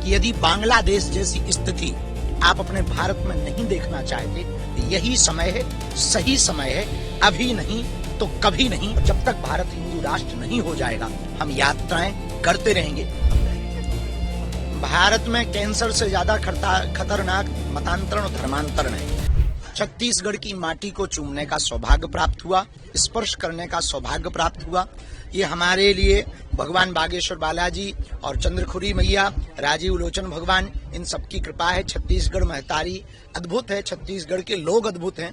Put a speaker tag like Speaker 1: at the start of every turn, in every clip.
Speaker 1: कि यदि बांग्लादेश जैसी स्थिति आप अपने भारत में नहीं देखना चाहते, तो यही समय है, सही समय है। अभी नहीं तो कभी नहीं। जब तक भारत हिंदू राष्ट्र नहीं हो जाएगा, हम यात्राएं करते रहेंगे। भारत में कैंसर से ज्यादा खतरनाक मतांतरण और धर्मांतरण है। छत्तीसगढ़ की माटी को चूमने का सौभाग्य प्राप्त हुआ, स्पर्श करने का सौभाग्य प्राप्त हुआ। ये हमारे लिए भगवान बागेश्वर बालाजी और चंद्रखुरी मैया, राजीव लोचन भगवान, इन सबकी कृपा है। छत्तीसगढ़ महतारी अद्भुत है, छत्तीसगढ़ के लोग अद्भुत हैं।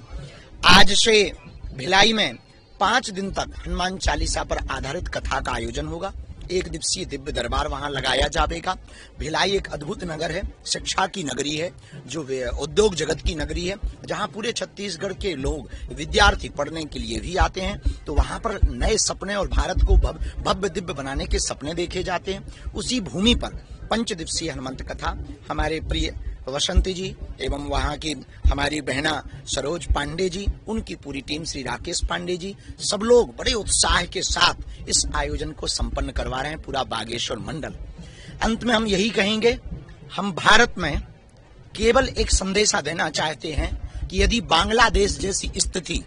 Speaker 1: आज से भिलाई में 5 दिन तक हनुमान चालीसा पर आधारित कथा का आयोजन होगा। 1 दिवसीय दिव्य दरबार वहां लगाया जाएगा। भिलाई एक अद्भुत नगर है, शिक्षा की नगरी है, जो उद्योग जगत की नगरी है, जहां पूरे छत्तीसगढ़ के लोग विद्यार्थी पढ़ने के लिए भी आते हैं। तो वहां पर नए सपने और भारत को भव्य दिव्य बनाने के सपने देखे जाते हैं। उसी भूमि पर 5 दिवसीय हनुमंत कथा हमारे प्रिय वसंती जी एवं वहां की हमारी बहना सरोज पांडे जी, उनकी पूरी टीम, श्री राकेश पांडे जी, सब लोग बड़े उत्साह के साथ इस आयोजन को संपन्न करवा रहे हैं, पूरा बागेश्वर मंडल। अंत में हम यही कहेंगे, हम भारत में केवल एक संदेशा देना चाहते हैं कि यदि बांग्लादेश जैसी स्थिति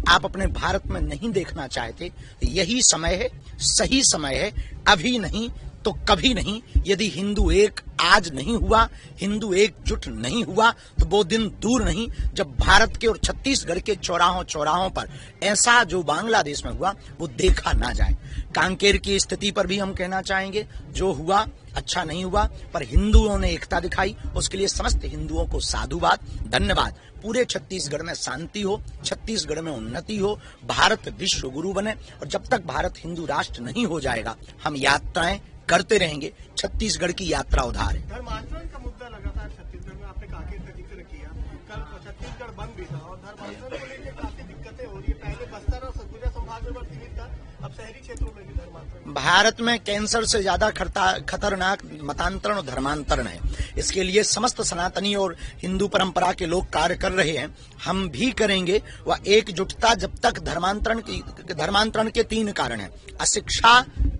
Speaker 1: आप अपने भारत में नहीं देखना चाहते, यही समय है, सही समय है। अभी नहीं तो कभी नहीं। यदि हिंदू एक आज नहीं हुआ, हिंदू एकजुट नहीं हुआ, तो वो दिन दूर नहीं जब भारत के और छत्तीसगढ़ के चौराहों पर ऐसा जो बांग्लादेश में हुआ वो देखा ना जाए। कांकेर की स्थिति पर भी हम कहना चाहेंगे, जो हुआ अच्छा नहीं हुआ, पर हिंदुओं ने एकता दिखाई, उसके लिए समस्त हिंदुओं को साधुवाद, धन्यवाद। पूरे छत्तीसगढ़ में शांति हो, छत्तीसगढ़ में उन्नति हो, भारत विश्व गुरु बने। और जब तक भारत हिंदू राष्ट्र नहीं हो जाएगा, हम यात्राएं करते रहेंगे। छत्तीसगढ़ की यात्रा उधार है।
Speaker 2: धर्मांतरण का मुद्दा लगातार छत्तीसगढ़ में, आपने कांकेर का जिक्र किया, कल छत्तीसगढ़ बंद भी था और धर्मांतरण को लेकर काफी दिक्कतें हो रही है। पहले बस्तर और सरगुजा संभाग में सीमित था, अब शहरी क्षेत्रों में भी धर्मांतरण।
Speaker 1: भारत में कैंसर से ज्यादा खतरनाक मतांतरण और धर्मांतरण है। इसके लिए समस्त सनातनी और हिंदू परंपरा के लोग कार्य कर रहे हैं, हम भी करेंगे। वह एकजुटता जब तक धर्मांतरण के 3 कारण हैं: अशिक्षा,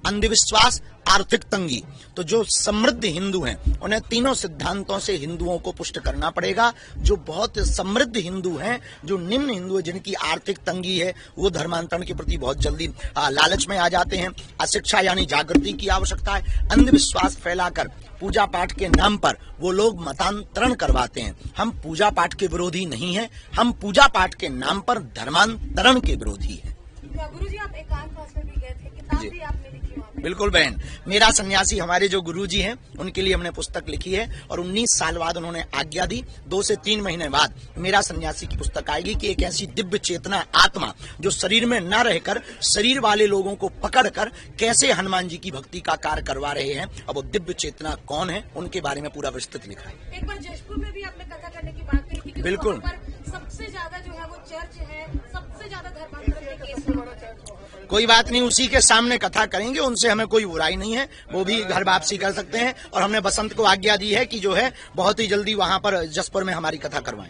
Speaker 1: अंधविश्वास, आर्थिक तंगी। तो जो समृद्ध हिंदू हैं, उन्हें तीनों सिद्धांतों से हिंदुओं को पुष्ट करना पड़ेगा। जो बहुत समृद्ध हिंदू हैं, जो निम्न हिंदू हैं, जिनकी आर्थिक तंगी है, वो धर्मांतरण के प्रति बहुत जल्दी लालच में आ जाते हैं। अशिक्षा यानी जागृति की आवश्यकता है। अंधविश्वास फैलाकर पूजा पाठ के नाम पर वो लोग मतांतरण करवाते हैं। हम पूजा पाठ के विरोधी नहीं हैं, हम पूजा पाठ के नाम पर धर्मांतरण के विरोधी हैं।
Speaker 3: गुरुजी, आप एकांतवास में भी गए थे, किताब भी आपने लिखी वहाँ पे।
Speaker 1: बिल्कुल बहन, मेरा सन्यासी हमारे जो गुरुजी हैं, उनके लिए हमने पुस्तक लिखी है और 19 साल बाद उन्होंने आज्ञा दी। 2 से 3 महीने बाद मेरा सन्यासी की पुस्तक आएगी कि एक ऐसी दिव्य चेतना आत्मा जो शरीर में न रहकर शरीर वाले लोगों को पकड़कर कैसे हनुमान जी की भक्ति का कार्य करवा रहे हैं, अब वो दिव्य चेतना कौन है, उनके बारे में पूरा विस्तृत लिखा है।
Speaker 3: एक बार जशपुर में भी आपने कथा करने की बात करी थी।
Speaker 1: बिल्कुल।
Speaker 3: सबसे ज्यादा जो है वो चर्च है, सबसे ज्यादा धर्मांतरण के केस है।
Speaker 1: कोई बात नहीं, उसी के सामने कथा करेंगे, उनसे हमें कोई बुराई नहीं है, वो भी घर वापसी कर सकते हैं। और हमने बसंत को आज्ञा दी है कि जो है बहुत ही जल्दी वहां पर जसपुर में हमारी कथा करवाएं।